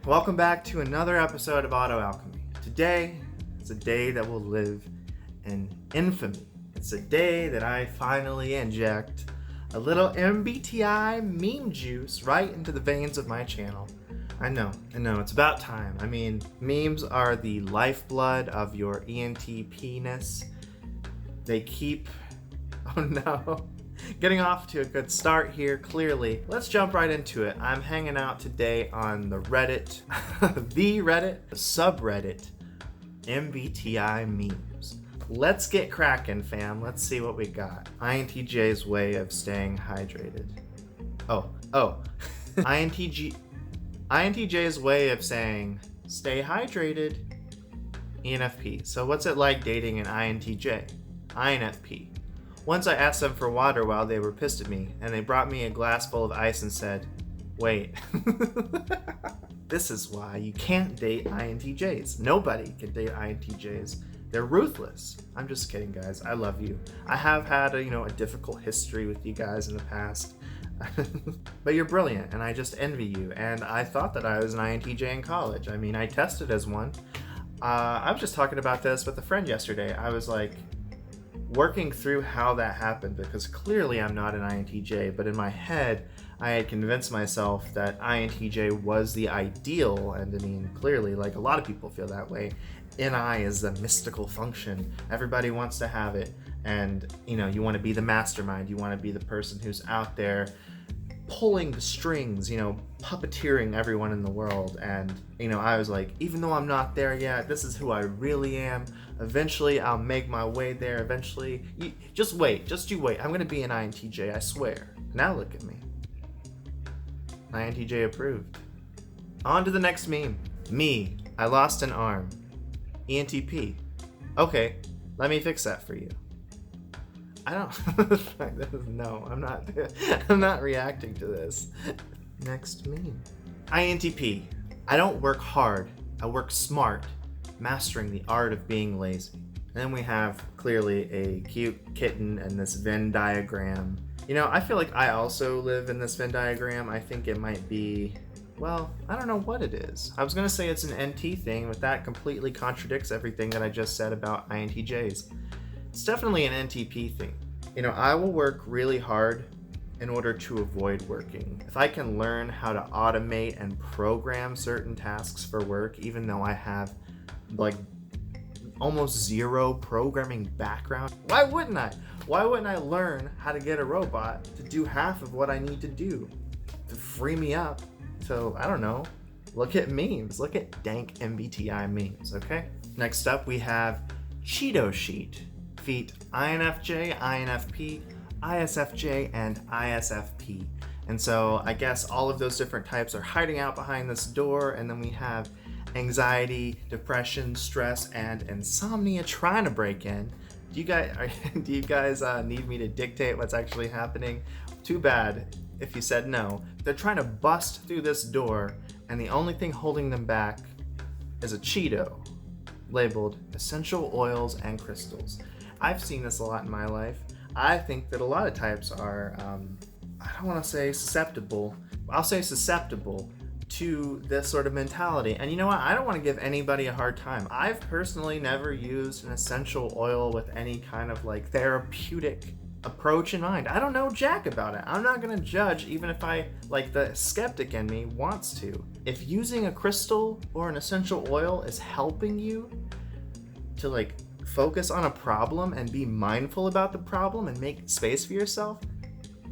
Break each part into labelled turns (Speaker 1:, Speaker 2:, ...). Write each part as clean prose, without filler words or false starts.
Speaker 1: Welcome back to another episode of AutoAlchemy. Today is a day that will live in infamy. It's a day that I finally inject a little MBTI meme juice right into the veins of my channel. I know, it's about time. I mean, memes are the lifeblood of your ENTP-ness. They keep, getting off to a good start here, clearly. Let's jump right into it. I'm hanging out today on the Reddit, the subreddit, MBTI memes. Let's get cracking, fam. Let's see what we got. INTJ's way of staying hydrated. INTJ's way of saying, stay hydrated, ENFP. So what's it like dating an INTJ? INFP. Once I asked them for water while they were pissed at me, and they brought me a glass full of ice and said, wait. This is why you can't date INTJs. Nobody can date INTJs. They're ruthless. I'm just kidding, guys. I love you. I have had a difficult history with you guys in the past. But you're brilliant, and I just envy you. And I thought that I was an INTJ in college. I mean, I tested as one. I was just talking about this with a friend yesterday. I was like, working through how that happened, because clearly I'm not an INTJ, but in my head I had convinced myself that INTJ was the ideal, and I mean, clearly, like a lot of people feel that way. NI is the mystical function. Everybody wants to have it, and you want to be the mastermind, you want to be the person who's out there pulling the strings, puppeteering everyone in the world. And I was like, even though I'm not there yet, this is who I really am. Eventually I'll make my way there. Eventually, just you wait. I'm gonna be an INTJ, I swear. Now look at me. INTJ approved. On to the next meme. Me, I lost an arm. ENTP. Okay, let me fix that for you. No, I'm not reacting to this. Next meme. INTP. I don't work hard, I work smart, mastering the art of being lazy. And then we have clearly a cute kitten and this Venn diagram. I feel like I also live in this Venn diagram. I think it might be, well, I don't know what it is. I was gonna say it's an NT thing, but that completely contradicts everything that I just said about INTJs. It's definitely an NTP thing. I will work really hard in order to avoid working. If I can learn how to automate and program certain tasks for work, even though I have like almost zero programming background, why wouldn't I? Why wouldn't I learn how to get a robot to do half of what I need to do to free me up to, I don't know, look at memes, look at dank MBTI memes, okay? Next up we have Cheeto Sheet. Feat INFJ, INFP, ISFJ, and ISFP. And so I guess all of those different types are hiding out behind this door, and then we have anxiety, depression, stress, and insomnia trying to break in. Do you guys need me to dictate what's actually happening? Too bad if you said no. They're trying to bust through this door, and the only thing holding them back is a Cheeto labeled essential oils and crystals. I've seen this a lot in my life. I think that a lot of types are, I don't want to say susceptible, I'll say susceptible to this sort of mentality. And you know what? I don't want to give anybody a hard time. I've personally never used an essential oil with any kind of like therapeutic approach in mind. I don't know jack about it. I'm not going to judge, even if the skeptic in me wants to. If using a crystal or an essential oil is helping you to focus on a problem and be mindful about the problem and make space for yourself,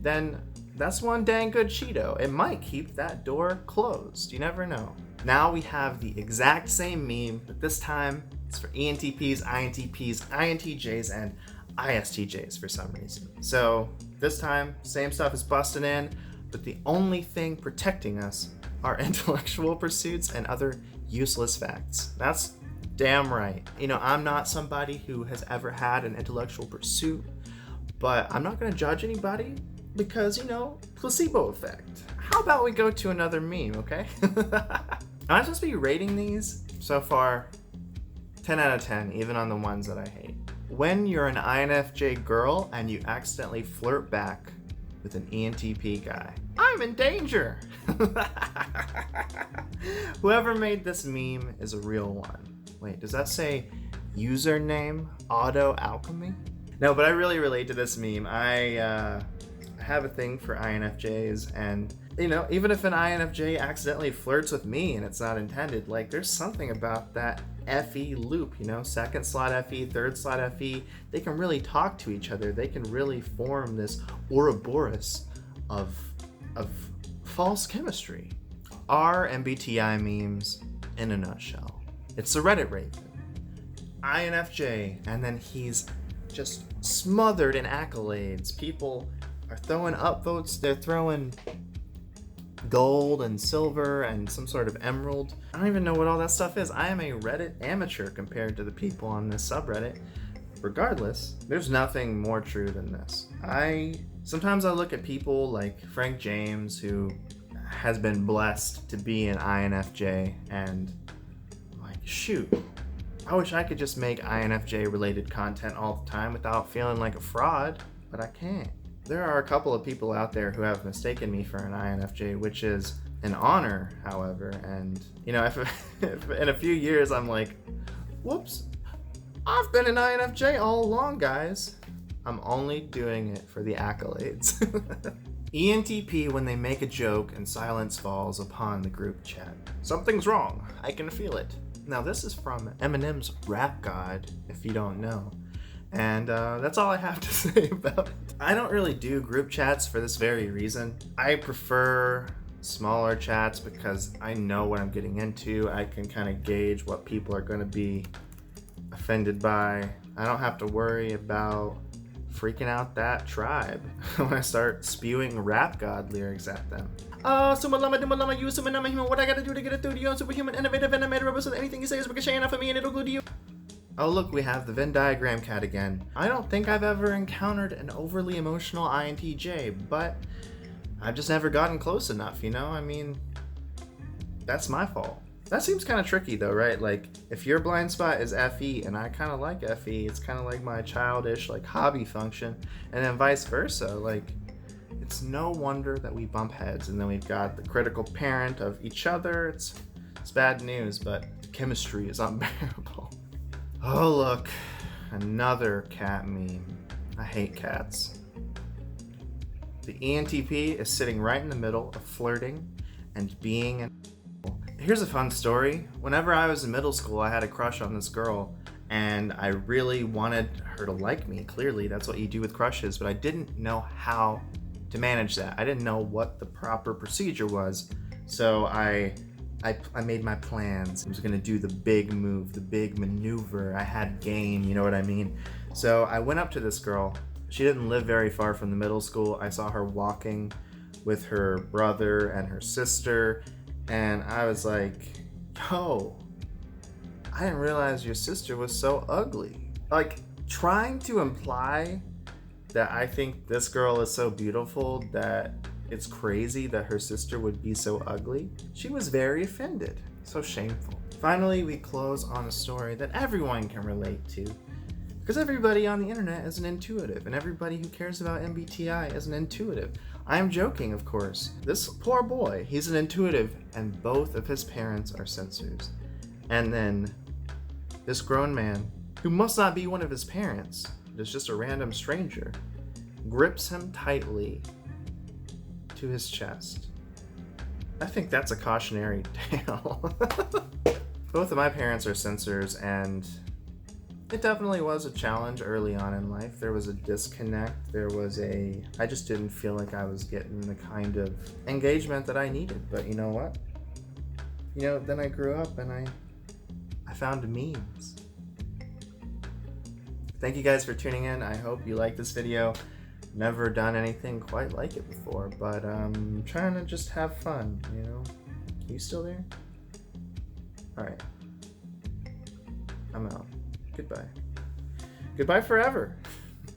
Speaker 1: then that's one dang good Cheeto. It might keep that door closed. You never know. Now we have the exact same meme, but this time it's for ENTPs, INTPs, INTJs, and ISTJs for some reason. So this time, same stuff is busting in, but the only thing protecting us are intellectual pursuits and other useless facts. That's damn right. I'm not somebody who has ever had an intellectual pursuit, but I'm not going to judge anybody because, placebo effect. How about we go to another meme, okay? I'm supposed to be rating these so far 10 out of 10, even on the ones that I hate. When you're an INFJ girl and you accidentally flirt back with an ENTP guy. I'm in danger. Whoever made this meme is a real one. Wait, does that say username AutoAlchemy? No, but I really relate to this meme. I have a thing for INFJs, and you know, even if an INFJ accidentally flirts with me and it's not intended, like there's something about that FE loop, you know, second slot FE, third slot FE, they can really talk to each other. They can really form this Ouroboros of false chemistry. Our MBTI memes in a nutshell. It's the Reddit Raven, INFJ, and then he's just smothered in accolades. People are throwing upvotes, they're throwing gold and silver and some sort of emerald. I don't even know what all that stuff is. I am a Reddit amateur compared to the people on this subreddit. Regardless, there's nothing more true than this. Sometimes I look at people like Frank James, who has been blessed to be an INFJ, and I'm like, shoot, I wish I could just make INFJ related content all the time without feeling like a fraud, but I can't. There are a couple of people out there who have mistaken me for an INFJ, which is an honor, however, and you know, if in a few years I'm like, whoops, I've been an INFJ all along, guys. I'm only doing it for the accolades. ENTP when they make a joke and silence falls upon the group chat. Something's wrong, I can feel it. Now this is from Eminem's Rap God, if you don't know. And that's all I have to say about it. I don't really do group chats for this very reason. I prefer smaller chats because I know what I'm getting into. I can kind of gauge what people are going to be offended by. I don't have to worry about freaking out that tribe when I start spewing Rap God lyrics at them. What I gotta do to get it through to you? I'm superhuman, innovative, and I made a rubber so that anything you say is ricocheting off of me and it'll glue to you. Oh look, we have the Venn diagram cat again. I don't think I've ever encountered an overly emotional INTJ, but I've just never gotten close enough, you know? I mean, that's my fault. That seems kind of tricky though, right? Like, if your blind spot is FE and I kind of like FE, it's kind of like my childish like hobby function, and then vice versa. Like, it's no wonder that we bump heads, and then we've got the critical parent of each other. It's bad news, but chemistry is unbearable. Oh look, another cat meme. I hate cats. The ENTP is sitting right in the middle of flirting and being an. Here's a fun story. Whenever I was in middle school, I had a crush on this girl, and I really wanted her to like me. Clearly, that's what you do with crushes, but I didn't know how to manage that. I didn't know what the proper procedure was, so I made my plans. I was gonna do the big move, the big maneuver. I had game, you know what I mean? So I went up to this girl. She didn't live very far from the middle school. I saw her walking with her brother and her sister, and I was like, yo, I didn't realize your sister was so ugly. Like, trying to imply that I think this girl is so beautiful that it's crazy that her sister would be so ugly. She was very offended. So shameful. Finally, we close on a story that everyone can relate to, because everybody on the internet is an intuitive, and everybody who cares about MBTI is an intuitive. I am joking, of course. This poor boy, he's an intuitive, and both of his parents are censors. And then this grown man, who must not be one of his parents, but is just a random stranger, grips him tightly to his chest. I think that's a cautionary tale. Both of my parents are censors, and it definitely was a challenge early on in life. There was a disconnect. I just didn't feel like I was getting the kind of engagement that I needed. But you know what? You know, then I grew up and I found memes. Thank you guys for tuning in. I hope you like this video. Never done anything quite like it before, but I'm trying to just have fun, you know? You still there? Alright. I'm out. Goodbye. Goodbye forever.